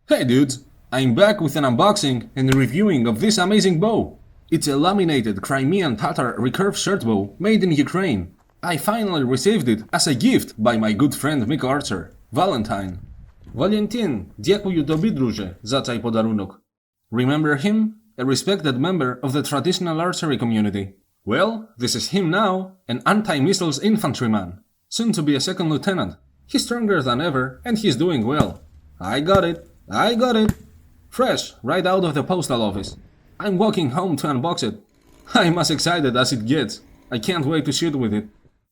Hey dudes, I'm back with an unboxing and reviewing of this amazing bow. It's a laminated Crimean Tatar recurve short bow made in Ukraine. I finally received it as a gift by my good friend Microorganisms, Valentine. Valentine, дякую тобі, друже, за цей подарунок. Remember him? A respected member of the traditional archery community. Well, this is him now, an anti-missiles infantryman, soon to be a second lieutenant. He's stronger than ever and he's doing well. I got it. Fresh, right out of the postal office. I'm walking home to unbox it. I'm as excited as it gets. I can't wait to shoot with it.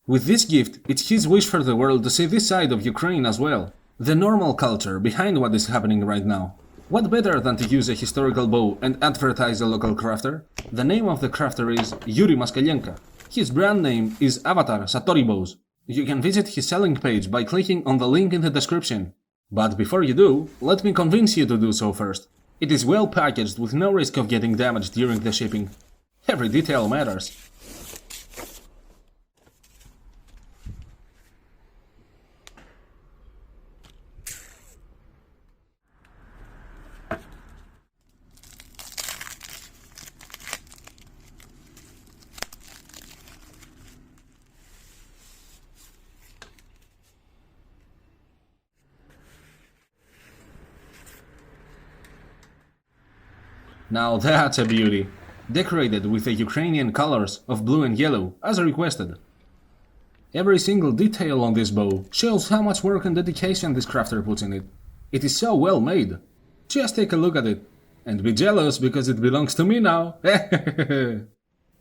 With this gift, it's his wish for the world to see this side of Ukraine as well. The normal culture behind what is happening right now. What better than to use a historical bow and advertise a local crafter? The name of the crafter is Yuri Moskalenko. His brand name is Avatar Satori Bows. You can visit his selling page by clicking on the link in the description. But before you do, let me convince you to do so first. It is well packaged with no risk of getting damaged during the shipping. Every detail matters. Now that's a beauty! Decorated with the Ukrainian colors of blue and yellow, as requested. Every single detail on this bow shows how much work and dedication this crafter puts in it. It is so well made. Just take a look at it. And be jealous because it belongs to me now.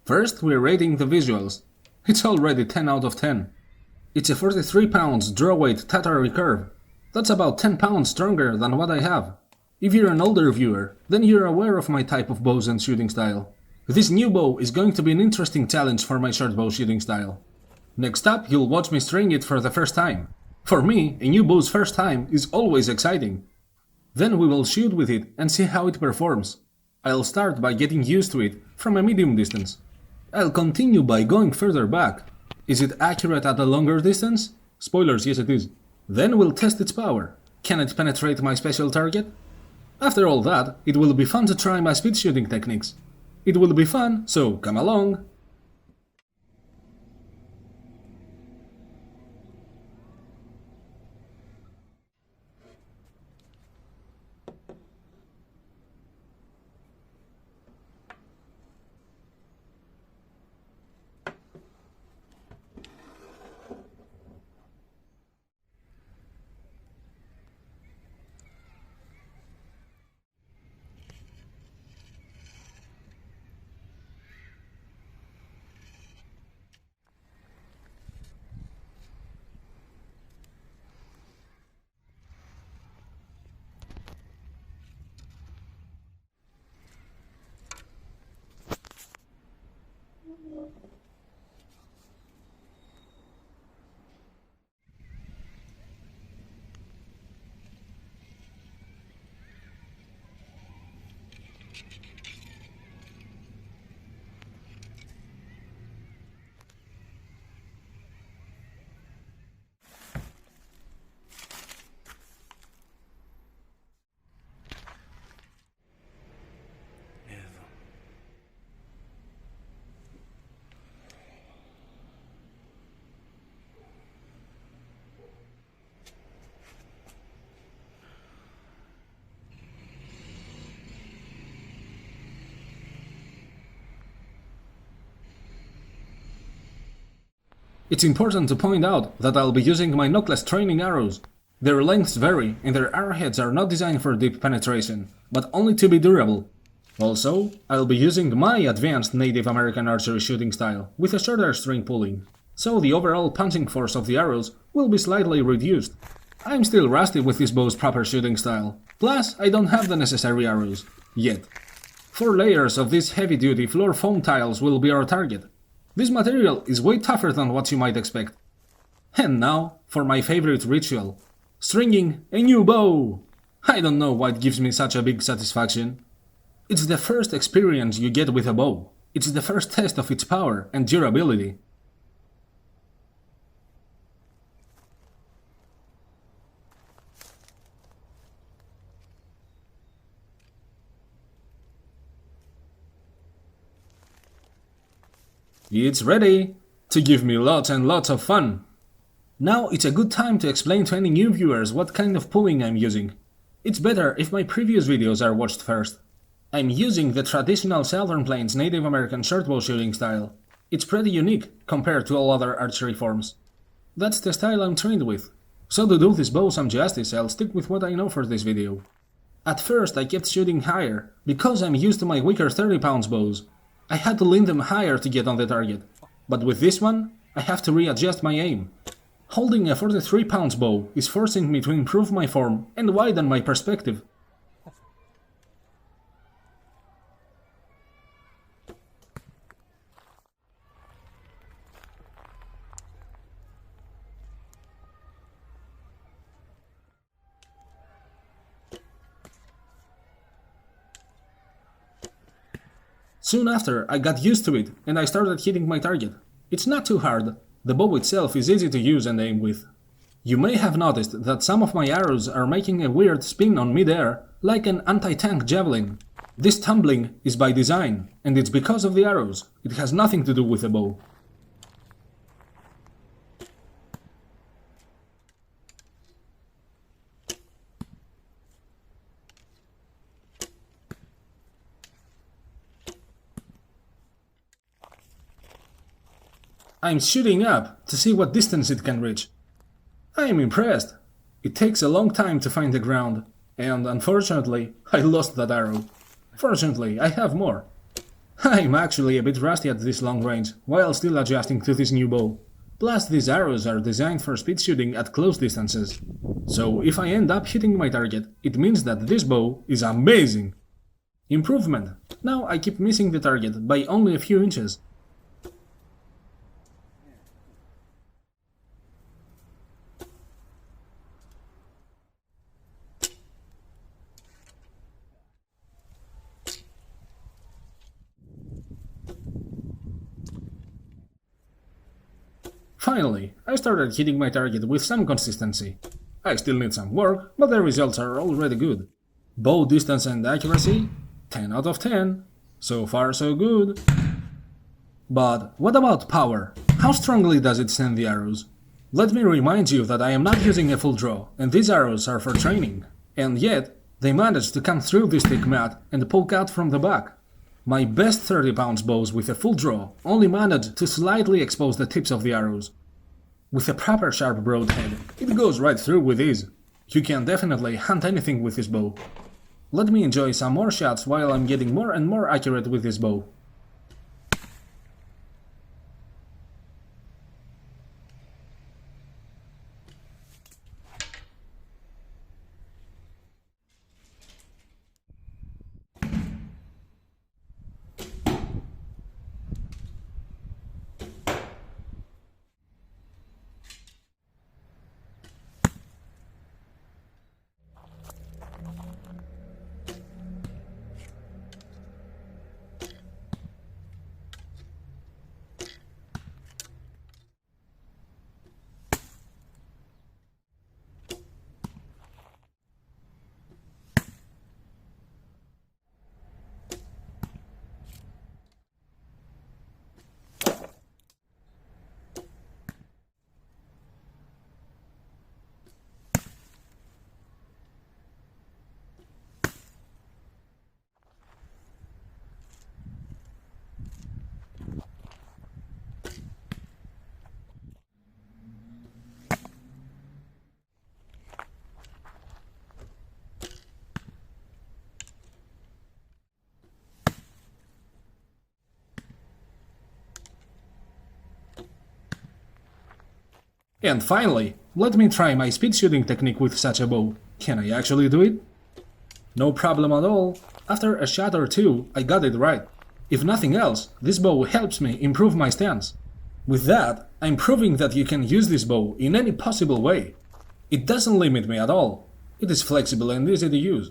First, we're rating the visuals. It's already 10 out of 10. It's a 43 pounds draw weight Tatar recurve. That's about 10 pounds stronger than what I have. If you're an older viewer, then you're aware of my type of bows and shooting style. This new bow is going to be an interesting challenge for my short bow shooting style. Next up, you'll watch me string it for the first time. For me, a new bow's first time is always exciting. Then we will shoot with it and see how it performs. I'll start by getting used to it from a medium distance. I'll continue by going further back. Is it accurate at a longer distance? Spoilers, yes it is. Then we'll test its power. Can it penetrate my special target? After all that, it will be fun to try my speed shooting techniques. It will be fun, so come along! It's important to point out that I'll be using my knockless training arrows. Their lengths vary and their arrowheads are not designed for deep penetration, but only to be durable. Also, I'll be using my advanced Native American archery shooting style with a shorter string pulling, so the overall punching force of the arrows will be slightly reduced. I'm still rusty with this bow's proper shooting style, plus I don't have the necessary arrows, yet. 4 layers of these heavy-duty floor foam tiles will be our target. This material is way tougher than what you might expect. And now, for my favorite ritual. Stringing a new bow! I don't know why it gives me such a big satisfaction. It's the first experience you get with a bow. It's the first test of its power and durability. It's ready to give me lots and lots of fun. Now it's a good time to explain to any new viewers what kind of pulling I'm using. It's better if my previous videos are watched first. I'm using the traditional Southern Plains Native American shortbow shooting style. It's pretty unique compared to all other archery forms. That's the style I'm trained with. So to do this bow some justice, I'll stick with what I know for this video. At first I kept shooting higher, because I'm used to my weaker 30-pound bows. I had to lean them higher to get on the target, but with this one, I have to readjust my aim. Holding a 43-pound bow is forcing me to improve my form and widen my perspective. Soon after, I got used to it and I started hitting my target. It's not too hard. The bow itself is easy to use and aim with. You may have noticed that some of my arrows are making a weird spin on mid-air, like an anti-tank javelin. This tumbling is by design, and it's because of the arrows. It has nothing to do with the bow. I'm shooting up to see what distance it can reach. I am impressed. It takes a long time to find the ground, and unfortunately, I lost that arrow. Fortunately, I have more. I'm actually a bit rusty at this long range, while still adjusting to this new bow. Plus, these arrows are designed for speed shooting at close distances. So if I end up hitting my target, it means that this bow is amazing! Improvement. Now I keep missing the target by only a few inches. Finally, I started hitting my target with some consistency. I still need some work, but the results are already good. Bow distance and accuracy? 10 out of 10. So far so good. But what about power? How strongly does it send the arrows? Let me remind you that I am not using a full draw, and these arrows are for training. And yet, they managed to come through this thick mat and poke out from the back. My best 30-pound bows with a full draw only managed to slightly expose the tips of the arrows. With a proper sharp broadhead, it goes right through with ease. You can definitely hunt anything with this bow. Let me enjoy some more shots while I'm getting more and more accurate with this bow. And finally, let me try my speed shooting technique with such a bow. Can I actually do it? No problem at all. After a shot or two, I got it right. If nothing else, this bow helps me improve my stance. With that, I'm proving that you can use this bow in any possible way. It doesn't limit me at all. It is flexible and easy to use.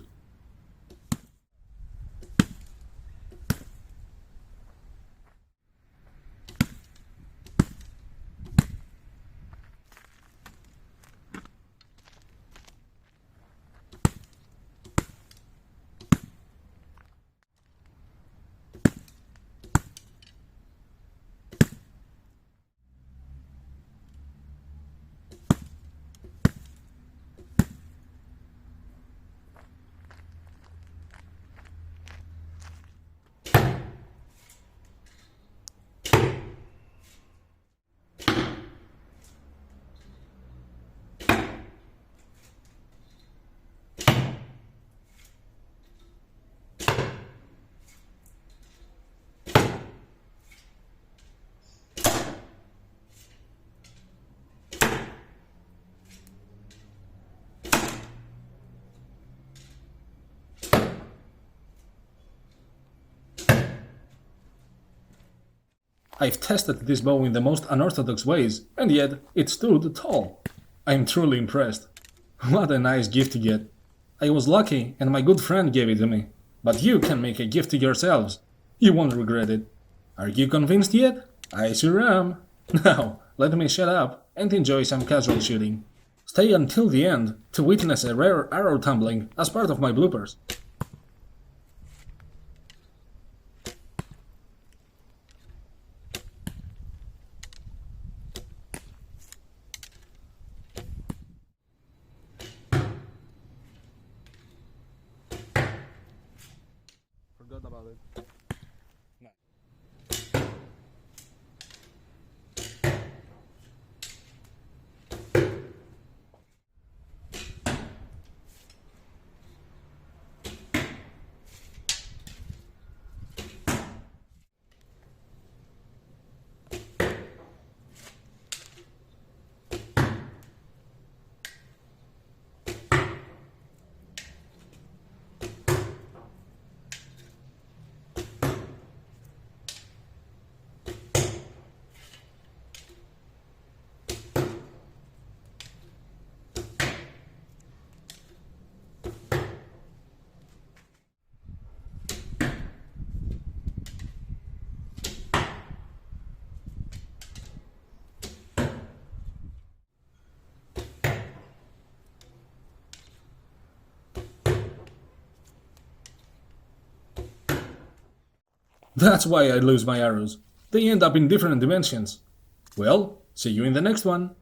I've tested this bow in the most unorthodox ways, and yet it stood tall. I'm truly impressed. What a nice gift to get. I was lucky and my good friend gave it to me. But you can make a gift to yourselves. You won't regret it. Are you convinced yet? I sure am. Now, let me shut up and enjoy some casual shooting. Stay until the end to witness a rare arrow tumbling as part of my bloopers. Forgot about it. That's why I lose my arrows. They end up in different dimensions. Well, see you in the next one.